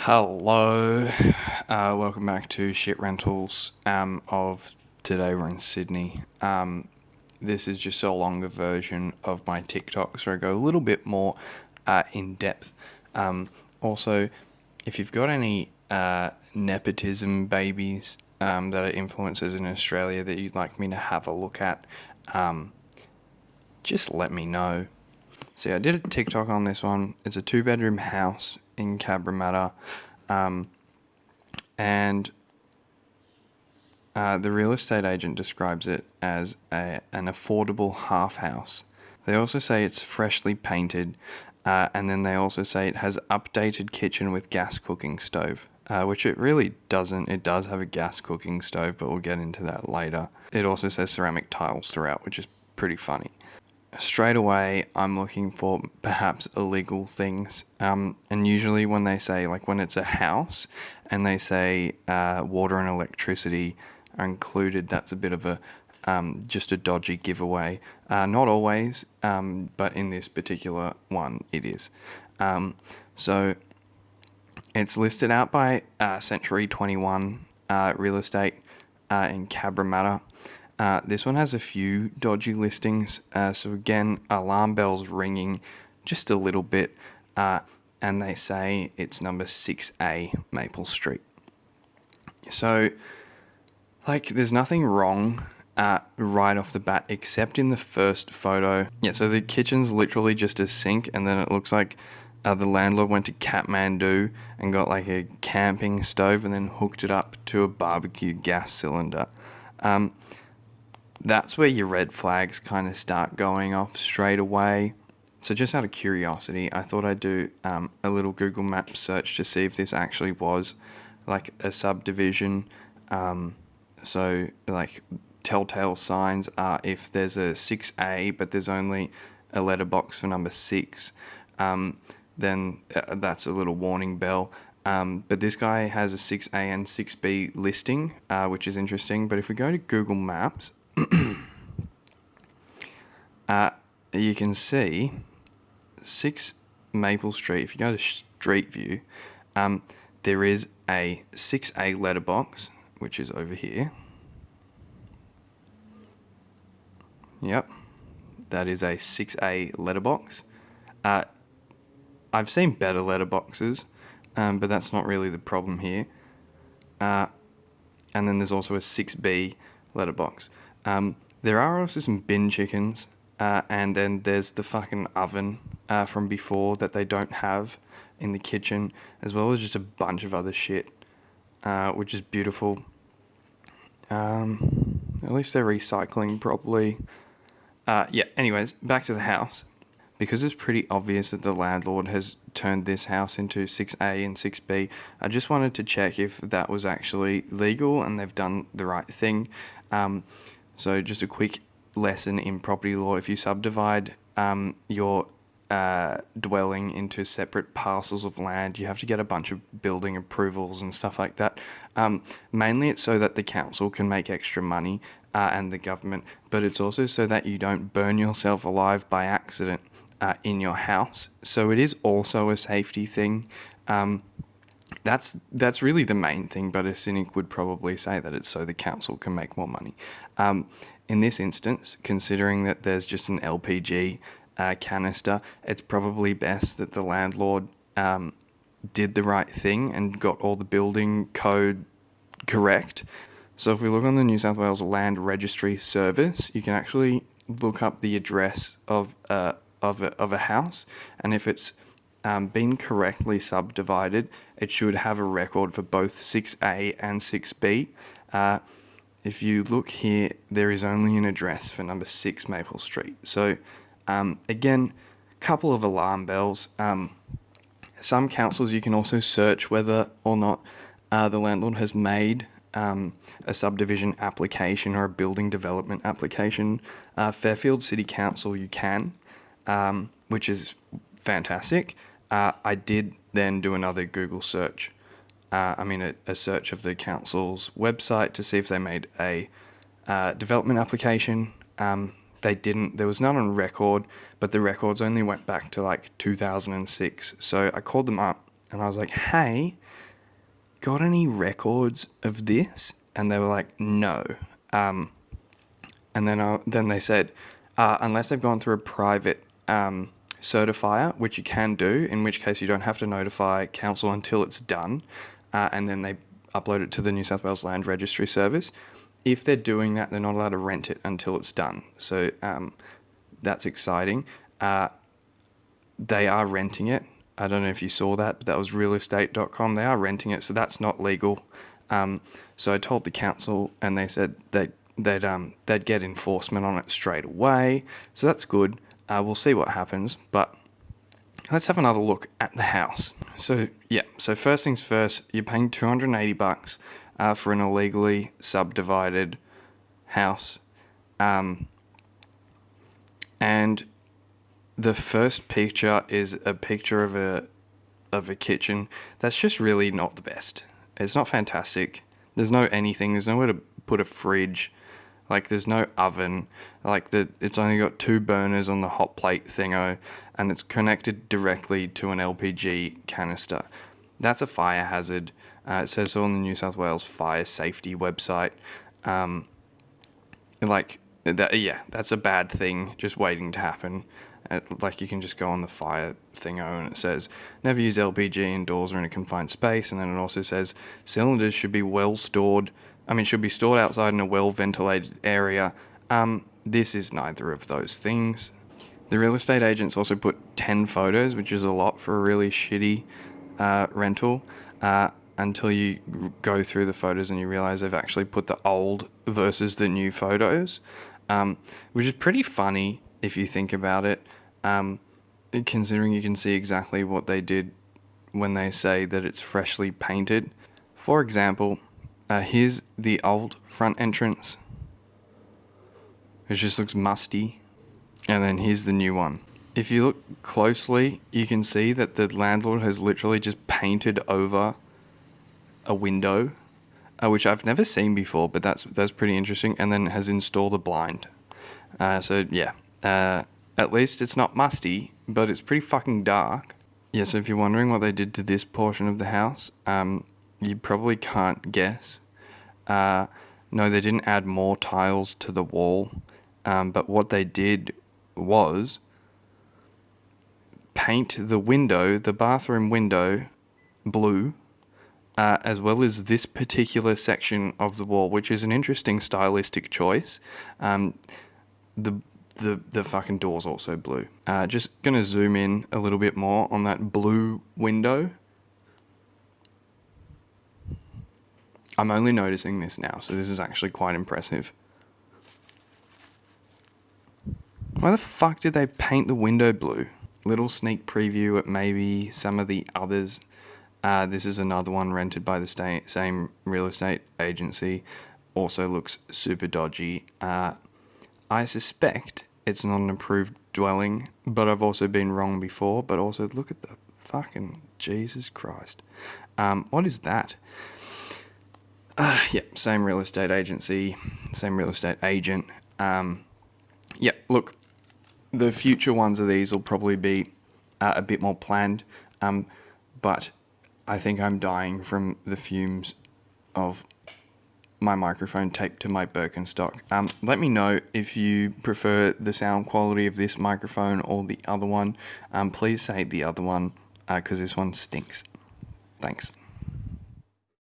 Hello, welcome back to Shit Rentals. Of today we're in Sydney. This is just a longer version of my TikTok, so I go a little bit more in depth. Also, if you've got any nepotism babies that are influencers in Australia that you'd like me to have a look at, just let me know. So yeah, I did a TikTok on this one. It's a 2-bedroom house in Cabramatta, and the real estate agent describes it as an affordable half house. They also say it's freshly painted, and then they also say it has updated kitchen with gas cooking stove, which it really doesn't. It does have a gas cooking stove, but we'll get into that later. It also says ceramic tiles throughout, which is pretty funny. Straight away, I'm looking for perhaps illegal things. And usually when they say, like when it's a house and they say water and electricity are included, that's a bit of a just a dodgy giveaway. Not always, but in this particular one, it is. So it's listed out by Century 21 Real Estate in Cabramatta. This one has a few dodgy listings, so again, alarm bells ringing just a little bit, and they say it's number 6A Maple Street. So, like, there's nothing wrong right off the bat, except in the first photo. Yeah, so the kitchen's literally just a sink, and then it looks like the landlord went to Kathmandu and got like a camping stove and then hooked it up to a barbecue gas cylinder. That's where your red flags kind of start going off straight away. So just out of curiosity, I thought I'd do a little Google Maps search to see if this actually was like a subdivision. So like telltale signs are if there's a 6A but there's only a letterbox for number 6, then that's a little warning bell. But this guy has a 6A and 6B listing, which is interesting. But if we go to Google Maps, you can see 6 Maple Street. If you go to Street View, there is a 6A letterbox, which is over here. Yep, that is a 6A letterbox. I've seen better letterboxes, but that's not really the problem here. And then there's also a 6B letterbox. There are also some bin chickens, and then there's the fucking oven from before that they don't have in the kitchen, as well as just a bunch of other shit, which is beautiful. At least they're recycling properly. Yeah, anyways, back to the house. Because it's pretty obvious that the landlord has turned this house into 6A and 6B, I just wanted to check if that was actually legal and they've done the right thing. So just a quick lesson in property law. If you subdivide your dwelling into separate parcels of land, you have to get a bunch of building approvals and stuff like that. Mainly it's so that the council can make extra money and the government, but it's also so that you don't burn yourself alive by accident in your house. So it is also a safety thing. That's really the main thing, but a cynic would probably say that it's so the council can make more money. In this instance, considering that there's just an LPG canister, it's probably best that the landlord did the right thing and got all the building code correct. So if we look on the New South Wales Land Registry service, you can actually look up the address of a house, and if it's been correctly subdivided, it should have a record for both 6A and 6B. If you look here, there is only an address for number 6 Maple Street. So again, couple of alarm bells. Some councils you can also search whether or not the landlord has made a subdivision application or a building development application. Fairfield City Council you can, which is fantastic. I did then do another Google search, a search of the council's website to see if they made a development application. They didn't. There was none on record, but the records only went back to like 2006. So I called them up And I was like, hey, got any records of this? And they were like, no. And then they said, unless they've gone through a private certifier, which you can do, in which case you don't have to notify council until it's done, and then they upload it to the New South Wales Land Registry service. If they're doing that, they're not allowed to rent it until it's done. So that's exciting. They are renting it. I don't know if you saw that, but that was realestate.com. They are renting it, so that's not legal. So I told the council, and they said they'd get enforcement on it straight away. So that's good. We'll see what happens, but let's have another look at the house. So first things first, you're paying $280 for an illegally subdivided house, and the first picture is a picture of a kitchen that's just really not the best. It's not fantastic. There's no anything. There's nowhere to put a fridge. Like, there's no oven. It's only got 2 burners on the hot plate thingo, and it's connected directly to an LPG canister. That's a fire hazard. It says so on the New South Wales Fire Safety website. That's a bad thing just waiting to happen. You can just go on the fire thingo and it says never use LPG indoors or in a confined space, and then it also says cylinders should be stored outside in a well ventilated area. This is neither of those things. The real estate agents also put 10 photos, which is a lot for a really shitty rental, until you go through the photos and you realize they've actually put the old versus the new photos, which is pretty funny if you think about it, considering you can see exactly what they did when they say that it's freshly painted. For example, here's the old front entrance, which just looks musty, and then here's the new one. If you look closely, you can see that the landlord has literally just painted over a window, which I've never seen before, but that's pretty interesting, and then has installed a blind. At least it's not musty, but it's pretty fucking dark. Yeah, so if you're wondering what they did to this portion of the house, you probably can't guess. No, they didn't add more tiles to the wall, but what they did was paint the bathroom window blue, as well as this particular section of the wall, which is an interesting stylistic choice. The fucking door's also blue. Just gonna zoom in a little bit more on that blue window. I'm only noticing this now, so this is actually quite impressive. Why the fuck did they paint the window blue? Little sneak preview at maybe some of the others. This is another one rented by the same real estate agency. Also looks super dodgy. I suspect it's not an approved dwelling, but I've also been wrong before. But also, look at the fucking Jesus Christ. What is that? Same real estate agency, same real estate agent. Look, the future ones of these will probably be a bit more planned, but I think I'm dying from the fumes of my microphone taped to my Birkenstock. Let me know if you prefer the sound quality of this microphone or the other one. Please say the other one, because this one stinks. Thanks.